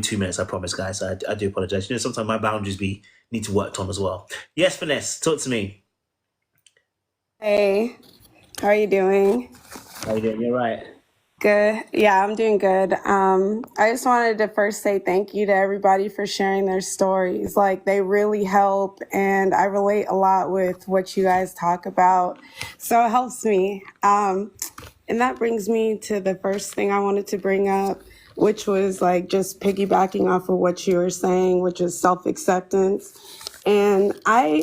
2 minutes, I promise, guys. I do apologize. Sometimes my boundaries need to work on as well. Yes, Finesse, talk to me. Hey, how are you doing? How you doing? You're right. Good. Yeah, I'm doing good. I just wanted to first say thank you to everybody for sharing their stories. Like, they really help, and I relate a lot with what you guys talk about. So it helps me. And that brings me to the first thing I wanted to bring up, which was like just piggybacking off of what you were saying, which is self-acceptance. And I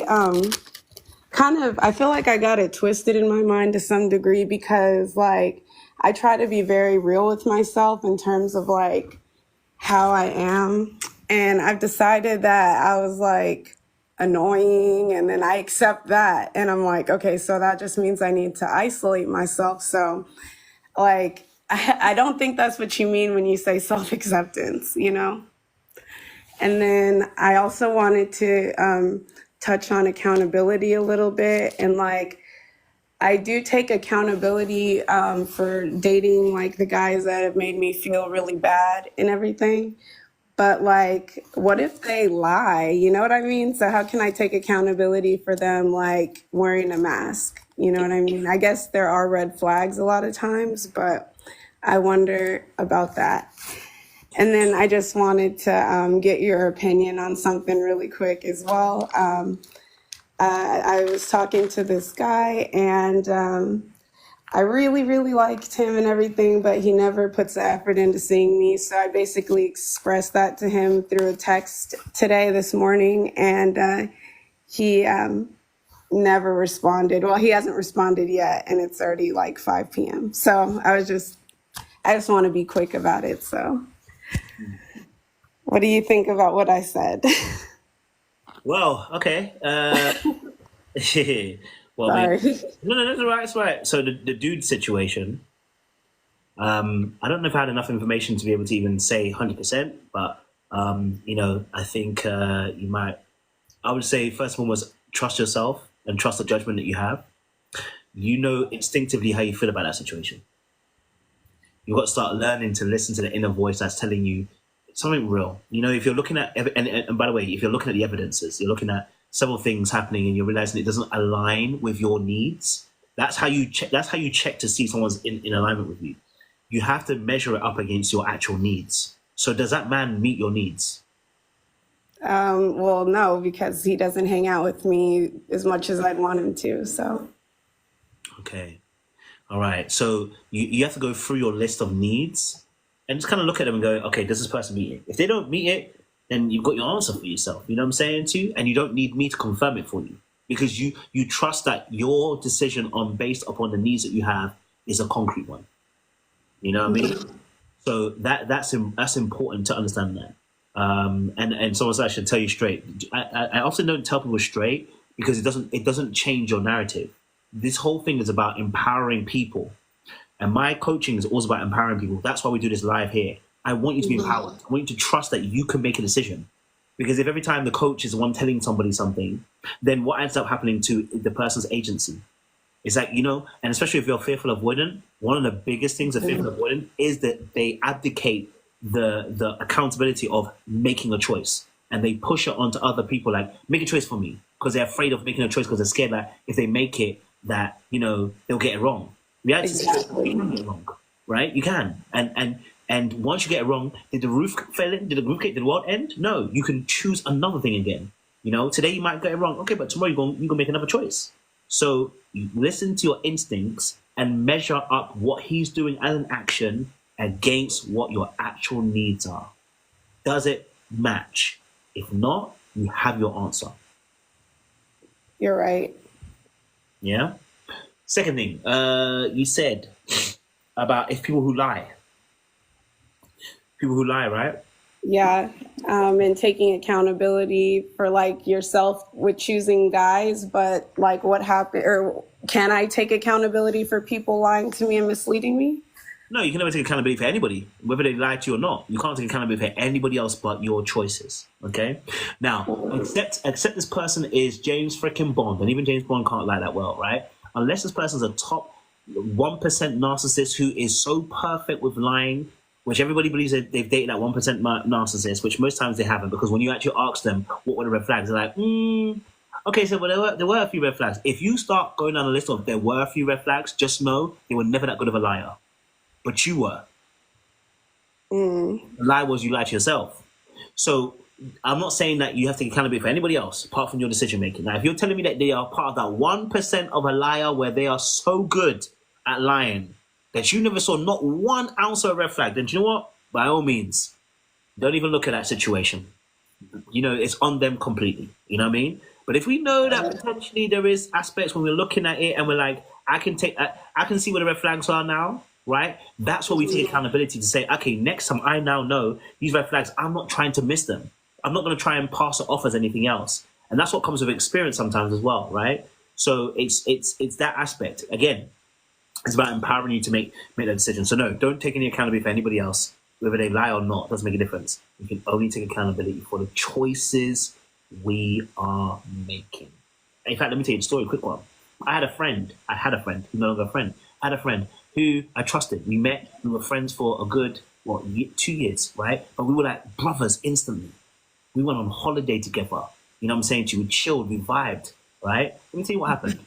feel like I got it twisted in my mind to some degree because like I try to be very real with myself in terms of like how I am. And I've decided that I was like annoying and then I accept that. And I'm like, okay, so that just means I need to isolate myself. So like, I don't think that's what you mean when you say self-acceptance, you know? And then I also wanted to touch on accountability a little bit. And like, I do take accountability for dating like the guys that have made me feel really bad and everything. But like, what if they lie? You know what I mean? So how can I take accountability for them like wearing a mask? You know what I mean? I guess there are red flags a lot of times, but I wonder about that. And then I just wanted to get your opinion on something really quick as well. I was talking to this guy and I really, really liked him and everything, but he never puts the effort into seeing me. So I basically expressed that to him through a text this morning, and he never responded. Well, he hasn't responded yet, and it's already like 5 p.m. So I just want to be quick about it. So what do you think about what I said? Well, okay. Well, Sorry. no, that's all right. It's all right. So the dude situation, I don't know if I had enough information to be able to even say 100%, but I think you might. I would say first of all was trust yourself and trust the judgment that you have. You know instinctively how you feel about that situation. You've got to start learning to listen to the inner voice that's telling you something real. If you're looking at, and by the way, if you're looking at the evidences, you're looking at several things happening and you're realizing it doesn't align with your needs. That's how you check. That's how you check to see someone's in alignment with you. You have to measure it up against your actual needs. So does that man meet your needs? Well, no, because he doesn't hang out with me as much as I'd want him to. So, Okay. All right. So you have to go through your list of needs and just kind of look at them and go, okay, does this person meet it? If they don't meet it, then you've got your answer for yourself. You know what I'm saying to you? And you don't need me to confirm it for you because you trust that your decision based upon the needs that you have is a concrete one. You know what I mean? So that's important to understand that. And someone said I should tell you straight. I often don't tell people straight because it doesn't change your narrative. This whole thing is about empowering people. And my coaching is always about empowering people. That's why we do this live here. I want you to be empowered. I want you to trust that you can make a decision. Because if every time the coach is the one telling somebody something, then what ends up happening to the person's agency? It's like, and especially if you're fearful avoidant, one of the biggest things of fearful avoidant is that they abdicate the accountability of making a choice. And they push it onto other people like, make a choice for me. Because they're afraid of making a choice because they're scared that if they make it, that, they'll get it wrong. Reality exactly. You can get it wrong, right? You can. And once you get it wrong, did the roof fail in? Did the roof get? Did the world end? No, you can choose another thing again. Today you might get it wrong. Okay, but tomorrow you're going to make another choice. So you listen to your instincts and measure up what he's doing as an action against what your actual needs are. Does it match? If not, you have your answer. You're right. Yeah. Second thing, you said about if people who lie. People who lie, right? Yeah. And taking accountability for like yourself with choosing guys, but like what happened, or can I take accountability for people lying to me and misleading me? No, you can never take accountability for anybody, whether they lie to you or not. You can't take accountability for anybody else but your choices. Okay. Now, except this person is James freaking Bond, and even James Bond can't lie that well, right? Unless this person's a top 1% narcissist who is so perfect with lying which everybody believes that they've dated that 1% narcissist, which most times they haven't, because when you actually ask them what were the red flags, they're like, okay, so well, there were a few red flags. If you start going down a list of there were a few red flags, just know they were never that good of a liar. But you were. The lie was you lied to yourself. So I'm not saying that you have to take accountability for anybody else apart from your decision making. Now, if you're telling me that they are part of that 1% of a liar where they are so good at lying that you never saw not 1 ounce of a red flag, then do you know what? By all means, don't even look at that situation. You know, it's on them completely. You know what I mean? But if we know that potentially there is aspects when we're looking at it and we're like, I can see where the red flags are now, right? That's where we take accountability to say, okay, next time I now know these red flags, I'm not trying to miss them. I'm not going to try and pass it off as anything else. And that's what comes with experience sometimes as well, right? So it's that aspect. Again, it's about empowering you to make that decision. So no, don't take any accountability for anybody else, whether they lie or not. Doesn't make a difference. You can only take accountability for the choices we are making. In fact, let me tell you a story, a quick one. I had a friend, who's no longer a friend. I had a friend who I trusted. We met, we were friends for a good, 2 years, right? But we were like brothers instantly. We went on holiday together. You know what I'm saying to you? We chilled, we vibed, right? Let me tell you what happened.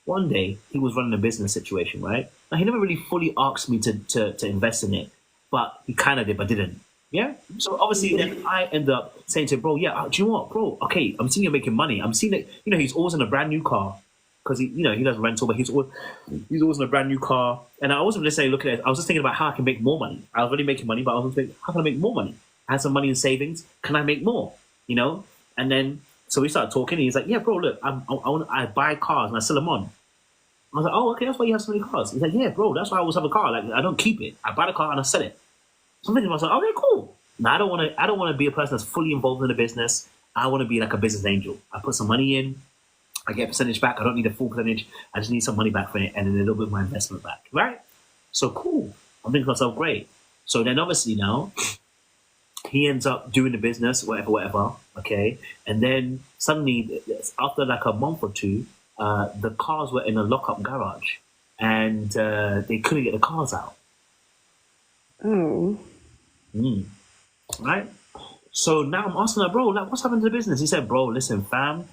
One day, he was running a business situation, right? Now, he never really fully asked me to invest in it, but he kind of did, but didn't. Yeah? So obviously, then I end up saying to him, bro, yeah, do you know what, bro? Okay, I'm seeing you're making money. I'm seeing that, he's always in a brand new car because he does rental, but he's always in a brand new car. And I wasn't necessarily looking at it. I was just thinking about how I can make more money. I was already making money, but I was thinking, how can I make more money? I had some money in savings. Can I make more? And then, so we started talking, and he's like, yeah, bro, look, I buy cars and I sell them on. I was like, oh, okay, that's why you have so many cars. He's like, yeah, bro, that's why I always have a car. Like, I don't keep it. I buy the car and I sell it. So I'm thinking to myself, okay, cool. Now, I don't want to be a person that's fully involved in the business. I want to be like a business angel. I put some money in. I get a percentage back. I don't need a full percentage. I just need some money back for it and then a little bit of my investment back, right? So cool. I'm thinking to myself, great. So then obviously now, he ends up doing the business, whatever, okay? And then suddenly, after like a month or two, the cars were in a lock-up garage and they couldn't get the cars out. Oh. Right? So now I'm asking her, bro, like, what's happened to the business? He said, bro, listen, fam,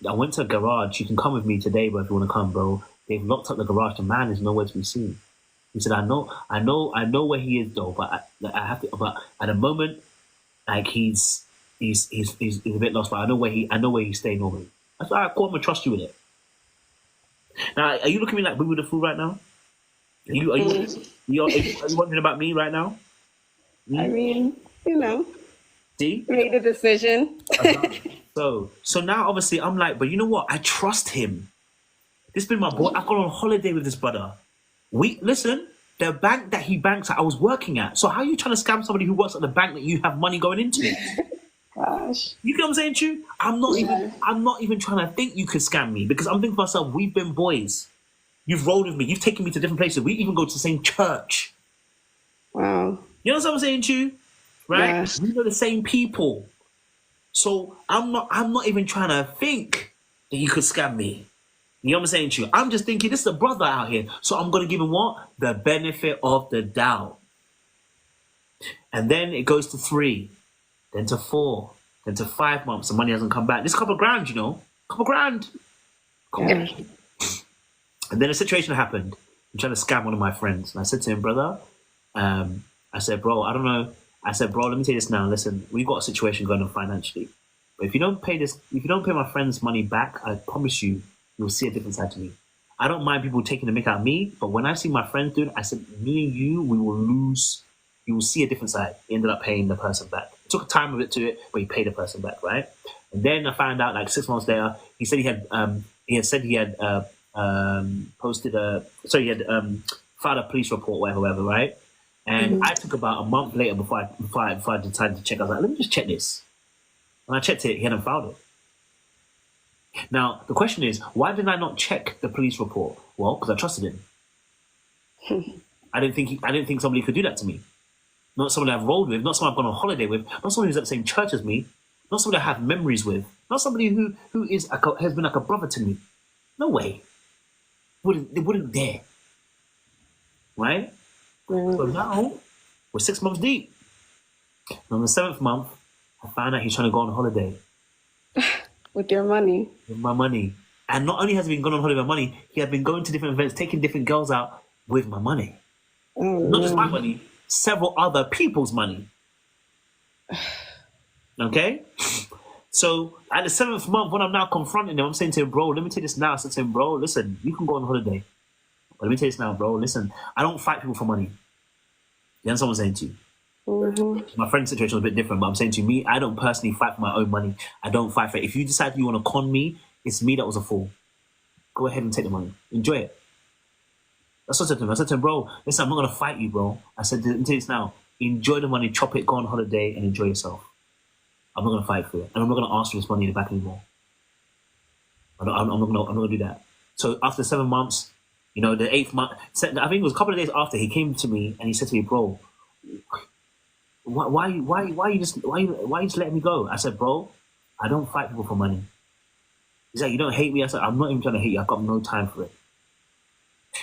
I went to a garage. You can come with me today, bro, if you want to come, bro. They've locked up the garage. The man is nowhere to be seen. He said, I know where he is, though, but I have to. But at the moment, like he's a bit lost, but I know where he's staying normally. I said, all right, cool, I'm gonna trust you with it. Now, are you looking at me like we were the fool right now? Are you wondering about me right now? I mean, See? made a decision. So now obviously I'm like, but you know what? I trust him. This has been my boy. I've gone on holiday with this brother. Listen, the bank that he banks at, I was working at. So how are you trying to scam somebody who works at the bank that you have money going into? Gosh. You get what I'm saying, Chu? I'm not even trying to think you could scam me because I'm thinking to myself, we've been boys. You've rolled with me. You've taken me to different places. We even go to the same church. Wow. You know what I'm saying, Chu? Right? Yeah. We know the same people. So I'm not even trying to think that you could scam me. You know what I'm saying to you? I'm just thinking, this is a brother out here. So I'm going to give him what? The benefit of the doubt. And then it goes to 3, then to 4, then to 5 months. The money hasn't come back. This is a couple of grand, Couple of grand. Yeah. And then a situation happened. I'm trying to scam one of my friends. And I said to him, brother, I said, bro, I don't know. I said, bro, let me tell you this now. Listen, we've got a situation going on financially. But if you don't pay my friend's money back, I promise you, you'll see a different side to me. I don't mind people taking the mick out of me, but when I see my friends do it, I said, me and you, we will lose. You will see a different side. He ended up paying the person back. It took time a bit to it, but he paid the person back, right? And then I found out, like 6 months later, he said he had filed a police report, whatever, right? And I took about a month later before I decided to check. I was like, let me just check this. And I checked it, he hadn't filed it. Now, the question is, why did I not check the police report? Well, because I trusted him. I didn't think somebody could do that to me. Not someone I've rolled with, not someone I've gone on holiday with, not someone who's at the same church as me, not someone I have memories with, not somebody who has been like a brother to me. No way. They wouldn't dare. Right? So now, We're 6 months deep. And on the 7th month, I found out he's trying to go on holiday With your money. with my money. And not only has he been going on holiday with my money, he had been going to different events, taking different girls out with my money. Oh, Not just my no. money, several other people's money. Okay? So at the 7th month, when I'm now confronting him, I'm saying to him, bro, let me tell you this now. I said to him, bro, listen, you can go on holiday. But let me tell you this now, bro. Listen, I don't fight people for money. You understand what I'm saying to you? Mm-hmm. My friend's situation was a bit different, but I'm saying to me, I don't personally fight for my own money. I don't fight for it. If you decide you want to con me, it's me that was a fool. Go ahead and take the money. Enjoy it. That's what I said to him. I said to him, bro, listen, I'm not going to fight you, bro. I said, let me tell you this now. Enjoy the money, chop it, go on holiday, and enjoy yourself. I'm not going to fight for it. And I'm not going to ask for this money in the back anymore. I'm not going to do that. So after 7 months, the 8th month, I think it was a couple of days after, he came to me and he said to me, bro, why you just letting me go? I said, bro, I don't fight people for money. He's like, you don't hate me? I said, I'm not even trying to hate you. I've got no time for it.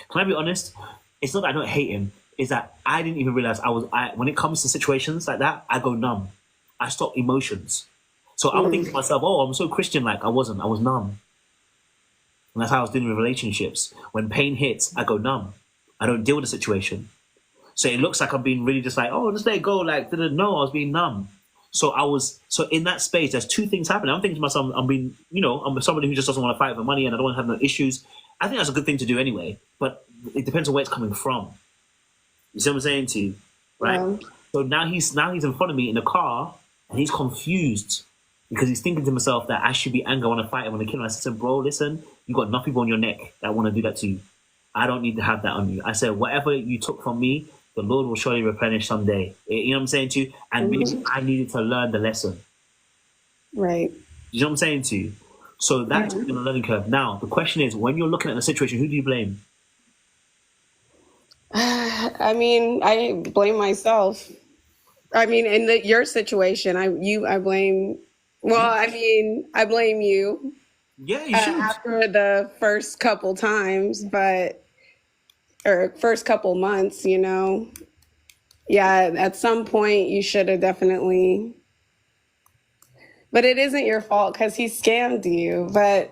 Can I be honest? It's not that I don't hate him. It's that I didn't even realize when it comes to situations like that, I go numb. I stop emotions. So I would think to myself, oh, I'm so Christian-like. I wasn't. I was numb. And that's how I was dealing with relationships. When pain hits, I go numb. I don't deal with the situation. So it looks like I'm being really just like, oh, just let it go. Like, no, I was being numb. So in that space, there's two things happening. I'm thinking to myself, I'm somebody who just doesn't want to fight for money and I don't want to have no issues. I think that's a good thing to do anyway, but it depends on where it's coming from. You see what I'm saying to you? Right? Yeah. So now he's in front of me in the car and he's confused because he's thinking to himself that I should be angry, I want to fight him, I want to kill him. I said to him, bro, listen, you got enough people on your neck that want to do that to you. I don't need to have that on you. I said, whatever you took from me, the Lord will surely replenish someday. You know what I'm saying to you? And maybe I needed to learn the lesson. Right. You know what I'm saying to you? So that's been a learning curve. Now, the question is, when you're looking at the situation, who do you blame? I mean, I blame myself. I mean, in your situation, I blame. Well, I mean, I blame you Yeah, you should. after the first couple times, or first couple months. Yeah, at some point you should have definitely. But it isn't your fault because he scammed you. But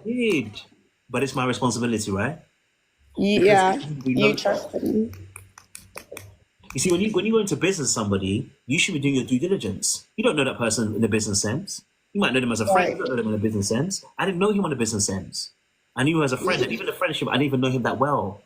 But it's my responsibility, right? yeah, We you know. trusted me. You see, when you go into business with somebody, you should be doing your due diligence. You don't know that person in a business sense. You might know them as a friend. Right. You don't know them in a business sense. I didn't know him in a business sense. I knew him as a friend, and even the friendship, I didn't even know him that well.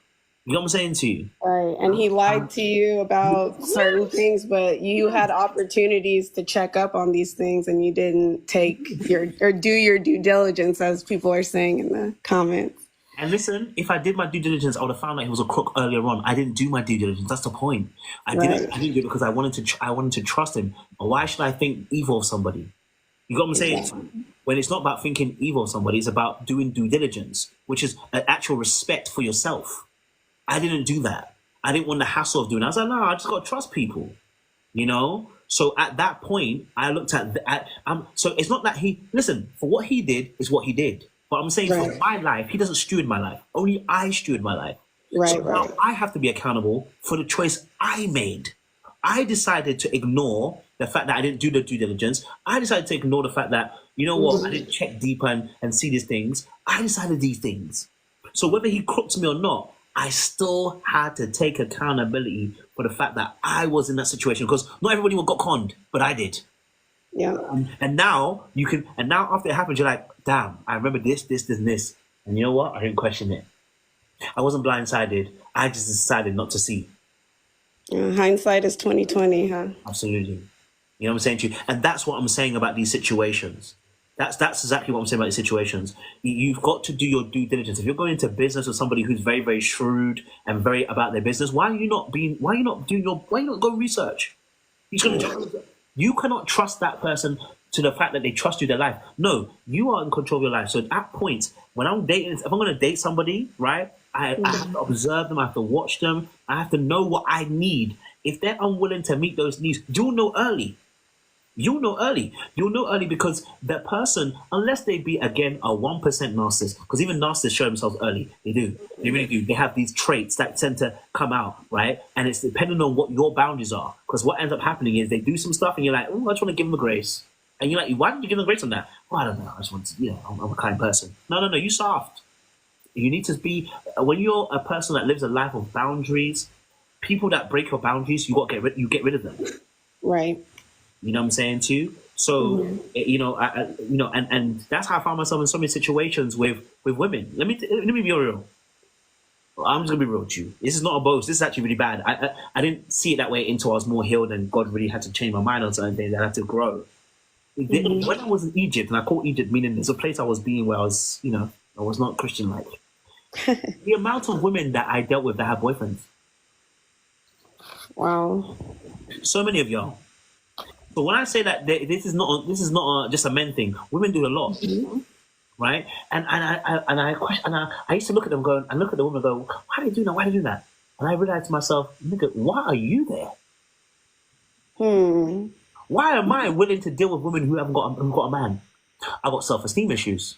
You know what I'm saying to you? Right. And he lied to you about certain things, but you had opportunities to check up on these things and you didn't do your due diligence, as people are saying in the comments. And listen, if I did my due diligence, I would have found out he was a crook earlier on. I didn't do my due diligence. That's the point. I didn't do it because I wanted to trust him. But why should I think evil of somebody? You got what I'm saying? Exactly. When it's not about thinking evil of somebody, it's about doing due diligence, which is an actual respect for yourself. I didn't do that. I didn't want the hassle of doing it. I was like, no, I just got to trust people, So at that point, I looked so it's not that for what he did is what he did. But I'm saying for my life, he doesn't steward my life. Only I steward my life. So now I have to be accountable for the choice I made. I decided to ignore the fact that I didn't do the due diligence. I decided to ignore the fact that, you know what, I didn't check deeper and see these things. I decided these things. So whether he crooked me or not, I still had to take accountability for the fact that I was in that situation, because not everybody got conned, but I did. Yeah. And now after it happened, you're like, damn, I remember this, and this. And you know what? I didn't question it. I wasn't blindsided. I just decided not to see. Hindsight is 2020, huh? Absolutely. You know what I'm saying to you? And that's what I'm saying about these situations. That's exactly what I'm saying about these situations. You've got to do your due diligence. If you're going into business with somebody who's very, very shrewd and very about their business, why are you not go research? You cannot trust that person to the fact that they trust you their life. No, you are in control of your life. So at that point, when I'm dating, if I'm going to date somebody, right, I have to observe them, I have to watch them, I have to know what I need. If they're unwilling to meet those needs, you'll know early. You'll know early. You'll know early because that person, unless they be again a 1% narcissist, because even narcissists show themselves early. They do. They really do. They have these traits that tend to come out, right? And it's depending on what your boundaries are. Because what ends up happening is they do some stuff and you're like, oh, I just want to give them a grace. And you're like, why did you give them grace on that? Well, I don't know. I just want to, I'm a kind person. No. You soft. You need to be, when you're a person that lives a life of boundaries, people that break your boundaries, you get rid of them. Right. You know what I'm saying to you? So, and that's how I found myself in so many situations with women. Let me be real. I'm just gonna be real with you. This is not a boast. This is actually really bad. I didn't see it that way until I was more healed and God really had to change my mind on certain things. I had to grow. When I was in Egypt, and I call Egypt meaning it's a place I was being where I was, I was not Christian like. The amount of women that I dealt with that have boyfriends. Wow. So many of y'all. But when I say that this is not just a men thing, women do a lot, right? And I used to look at them going, and look at the woman and go, why do they do that? Why do they do that? And I realized to myself, nigga, why are you there? Why am I willing to deal with women who haven't got a man? I got self-esteem issues.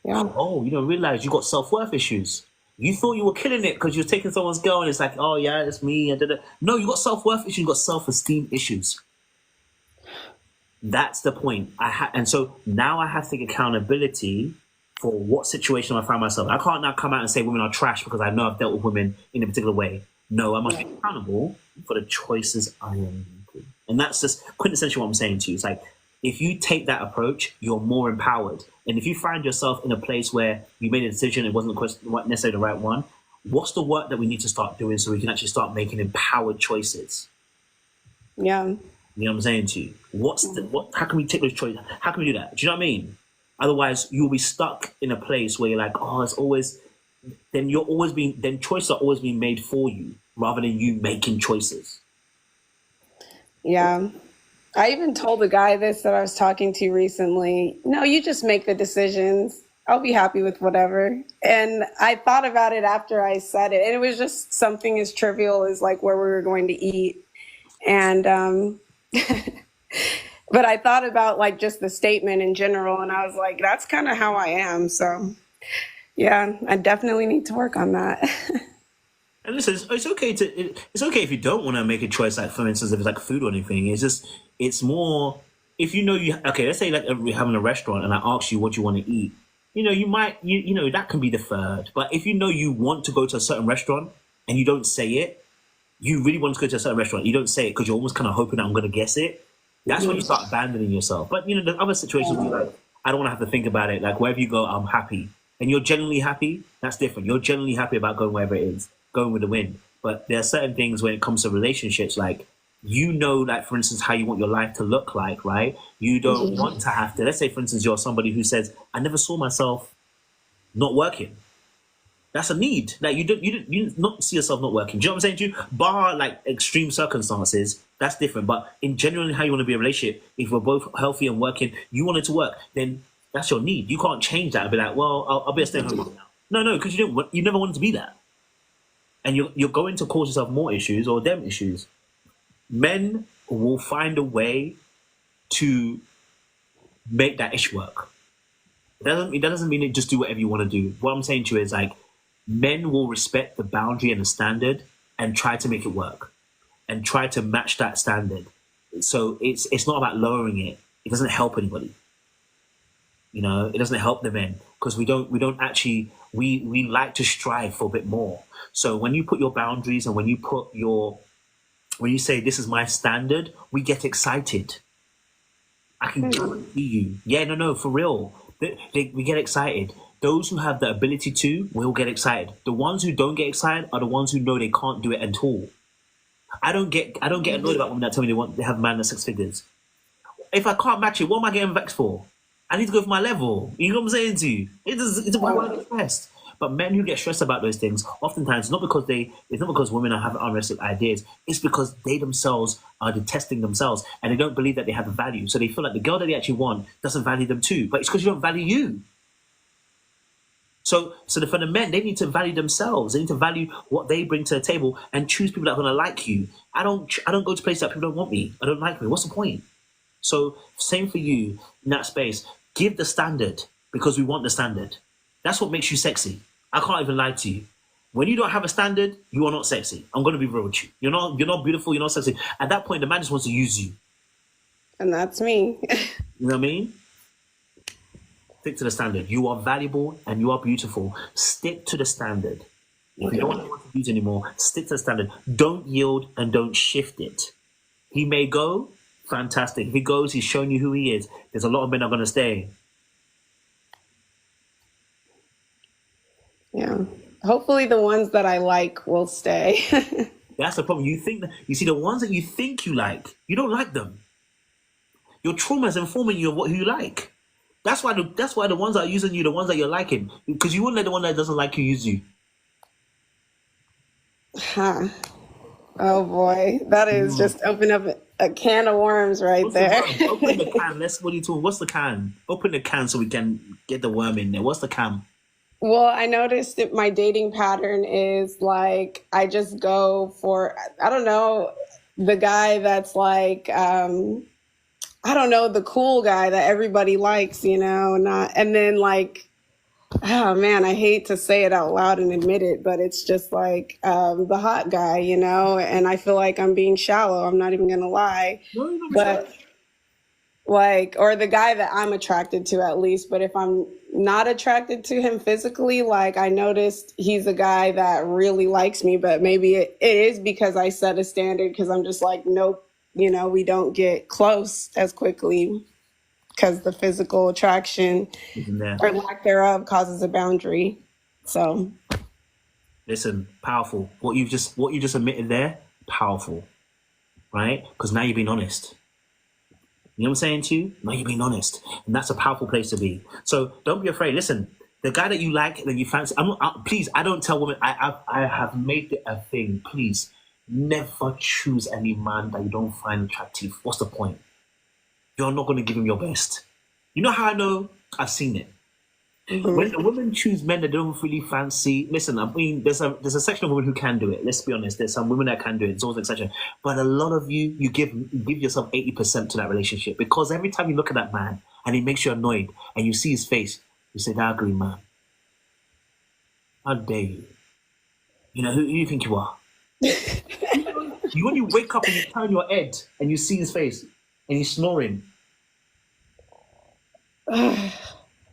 Yeah. Oh, you don't realize you got self-worth issues. You thought you were killing it because you're taking someone's girl and it's like, oh yeah, it's me. No, you got self-worth issues. You got self-esteem issues. That's the point. And so now I have to take accountability for what situation I find myself. I can't now come out and say women are trash because I know I've dealt with women in a particular way. No, I must be accountable for the choices I am making. And that's just quintessentially what I'm saying to you. It's like, if you take that approach, you're more empowered. And if you find yourself in a place where you made a decision, it wasn't necessarily the right one, what's the work that we need to start doing so we can actually start making empowered choices? Yeah. You know what I'm saying to you? How can we take those choices? How can we do that? Do you know what I mean? Otherwise, you'll be stuck in a place where you're like, oh, it's always, then choices are always being made for you rather than you making choices. Yeah. I even told the guy this that I was talking to recently, no, you just make the decisions. I'll be happy with whatever. And I thought about it after I said it. And it was just something as trivial as like where we were going to eat. And, but I thought about like just the statement in general, and I was like, that's kind of how I am. So yeah, I definitely need to work on that. And listen, it's okay if you don't want to make a choice, like for instance, if it's like food or anything. It's more if you know let's say like we're having a restaurant and I ask you what you want to eat. You might that can be deferred. But if you know you want to go to a certain restaurant and you don't say it, you really want to go to a certain restaurant, you don't say it because you're almost kind of hoping that I'm going to guess it. That's when you start abandoning yourself. But the other situations, like I don't want to have to think about it. Like wherever you go, I'm happy, and you're genuinely happy. That's different. You're genuinely happy about going wherever it is, going with the wind. But there are certain things when it comes to relationships, like like for instance, how you want your life to look like, right? You don't want to have to. Let's say, for instance, you're somebody who says, "I never saw myself not working." That's a need. Like you not see yourself not working. Do you know what I'm saying to you? Bar like extreme circumstances, that's different. But in generally how you want to be in a relationship, if we're both healthy and working, you want it to work, then that's your need. You can't change that and be like, well, I'll be a stay-at-home mom now. No, because you never wanted to be that. And you're going to cause yourself more issues or them issues. Men will find a way to make that issue work. That doesn't mean it just do whatever you want to do. What I'm saying to you is like, men will respect the boundary and the standard and try to make it work and try to match that standard. So it's not about lowering it. It doesn't help anybody. It doesn't help the men because we don't actually, we like to strive for a bit more. So when you put your boundaries and when you say, this is my standard, we get excited. I can guarantee you. Yeah, no, for real. We get excited. Those who have the ability to will get excited. The ones who don't get excited are the ones who know they can't do it at all. I don't get annoyed about women that tell me they have a man that's 6 figures. If I can't match it, what am I getting vexed for? I need to go for my level. You know what I'm saying to you? It's why I get stressed. But men who get stressed about those things, oftentimes, it's not because women have unrealistic ideas. It's because they themselves are detesting themselves and they don't believe that they have a value. So they feel like the girl that they actually want doesn't value them too. But it's because you don't value you. So for the men, they need to value themselves. They need to value what they bring to the table and choose people that are going to like you. I don't go to places that people don't want me. I don't like me. What's the point? So same for you in that space. Give the standard because we want the standard. That's what makes you sexy. I can't even lie to you. When you don't have a standard, you are not sexy. I'm gonna be real with you. You're not beautiful, you're not sexy. At that point, the man just wants to use you. And that's me. You know what I mean? Stick to the standard. You are valuable and you are beautiful. Stick to the standard. If you don't want to use anymore, stick to the standard. Don't yield and don't shift it. He may go, fantastic. If he goes, he's showing you who he is. There's a lot of men that are going to stay. Yeah. Hopefully the ones that I like will stay. That's the problem. You see the ones that you think you like, you don't like them. Your trauma is informing you of who you like. That's why the ones that are using you, the ones that you're liking, because you wouldn't let the one that doesn't like you use you. Huh. Oh boy, that is just open up a can of worms right there. Open the can. What are you talking? What's the can? Open the can so we can get the worm in there. What's the can? Well, I noticed that my dating pattern is like I just go for, I don't know, the guy that's like I don't know, the cool guy that everybody likes, and then like, oh man, I hate to say it out loud and admit it, but it's just like the hot guy, and I feel like I'm being shallow. I'm not even gonna lie, No, you're not but sure. like, or the guy that I'm attracted to at least. But if I'm not attracted to him physically, like I noticed he's a guy that really likes me, but maybe it is because I set a standard because I'm just like, nope, we don't get close as quickly because the physical attraction Isn't there? or lack thereof causes a boundary. So, Listen, powerful. What you just admitted there, powerful, right? Because now you're being honest. You know what I'm saying to you? Now you're being honest, and that's a powerful place to be. So don't be afraid. Listen, the guy that you like, that you fancy. Please, I don't tell women. I have made it a thing. Please, never choose any man that you don't find attractive. What's the point? You're not going to give him your best. You know how I know? I've seen it. When the women choose men that they don't really fancy, listen, I mean, there's a section of women who can do it. Let's be honest. There's some women that can do it. It's always an exception. But a lot of you give yourself 80% to that relationship because every time you look at that man and he makes you annoyed and you see his face, you say, that ugly man. How dare you? Who do you think you are? When you wake up and you turn your head and you see his face and he's snoring.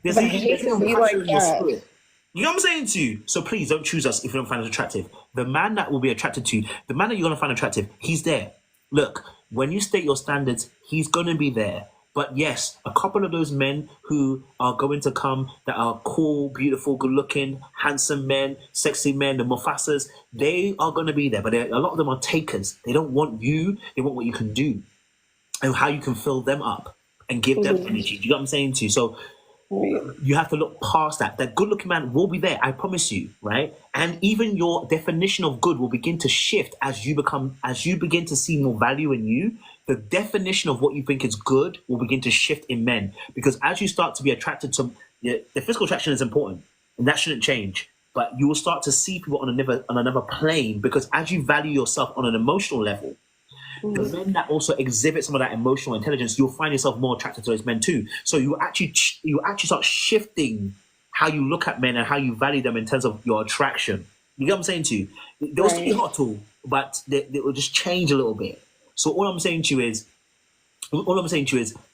There's but I hate to be like in your that. spirit. You know what I'm saying to you? So please don't choose us if you don't find us attractive. The man that will be attracted to you, the man that you're going to find attractive, he's there. Look, when you state your standards, he's going to be there. But yes, a couple of those men who are going to come that are cool, beautiful, good looking, handsome men, sexy men, the Mufasas, they are going to be there. But a lot of them are takers. They don't want you. They want what you can do and how you can fill them up and give them energy. Do you know what I'm saying to you? So you have to look past that. That good-looking man will be there, I promise you, right? And even your definition of good will begin to shift as you begin to see more value in you. The definition of what you think is good will begin to shift in men because as you start to be attracted to the physical attraction is important and that shouldn't change. But you will start to see people on another plane because as you value yourself on an emotional level, the men that also exhibit some of that emotional intelligence, you'll find yourself more attracted to those men too. So you actually start shifting how you look at men and how you value them in terms of your attraction. You get what I'm saying to you? They'll still be hot too, but they will just change a little bit. So all I'm saying to you is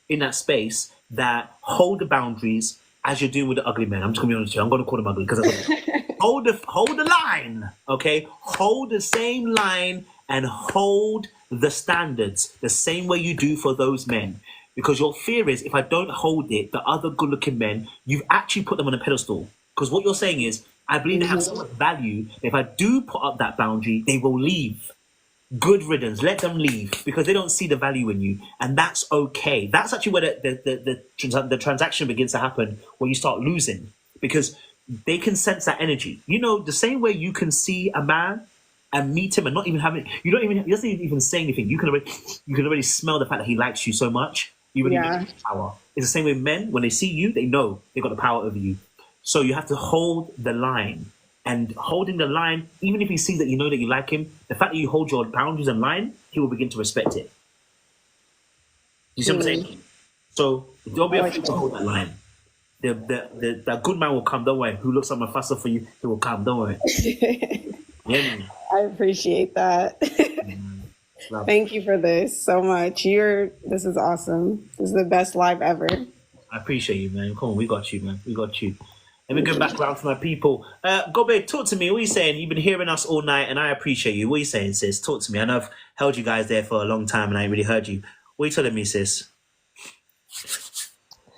in that space that hold the boundaries as you're doing with the ugly men. I'm just gonna be honest with you. I'm gonna call them ugly because hold the line, okay? Hold the same line and hold the standards the same way you do for those men. Because your fear is if I don't hold it, the other good looking men, you've actually put them on a pedestal. Because what you're saying is, I believe they have so much value that if I do put up that boundary, they will leave. Good riddance, let them leave because they don't see the value in you. And that's okay. That's actually where the transaction begins to happen, where you start losing because they can sense that energy. The same way you can see a man and meet him and not even having, he doesn't even say anything. You can already smell the fact that he likes you so much. You really make power. It's the same way men, when they see you, they know they've got the power over you. So you have to hold the line. And holding the line, even if he sees that you know that you like him, the fact that you hold your boundaries and line, he will begin to respect it. You see what I'm saying? So don't be I like afraid to hold that line. The good man will come. Don't worry. Who looks like my faster for you? He will come. Don't worry. that. Yeah, man. I appreciate that. Love. Thank you for this so much. This is awesome. This is the best live ever. I appreciate you, man. Come on, we got you, man. We got you. Let me go back around to my people. Gobe, talk to me. What are you saying? You've been hearing us all night, and I appreciate you. What are you saying, sis? Talk to me. I know I've held you guys there for a long time, and I ain't really heard you. What are you telling me, sis?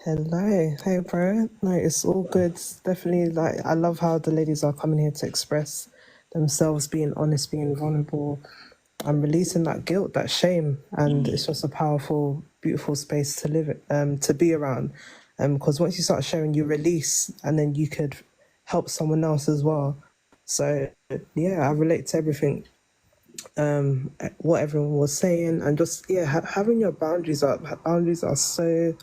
Hello, hey bro. No, it's all good. It's definitely like I love how the ladies are coming here to express themselves, being honest, being vulnerable, and releasing that guilt, that shame, and it's just a powerful, beautiful space to to be around. Because once you start sharing, you release, and then you could help someone else as well. So yeah, I relate to everything what everyone was saying, and just having your boundaries up. Boundaries are so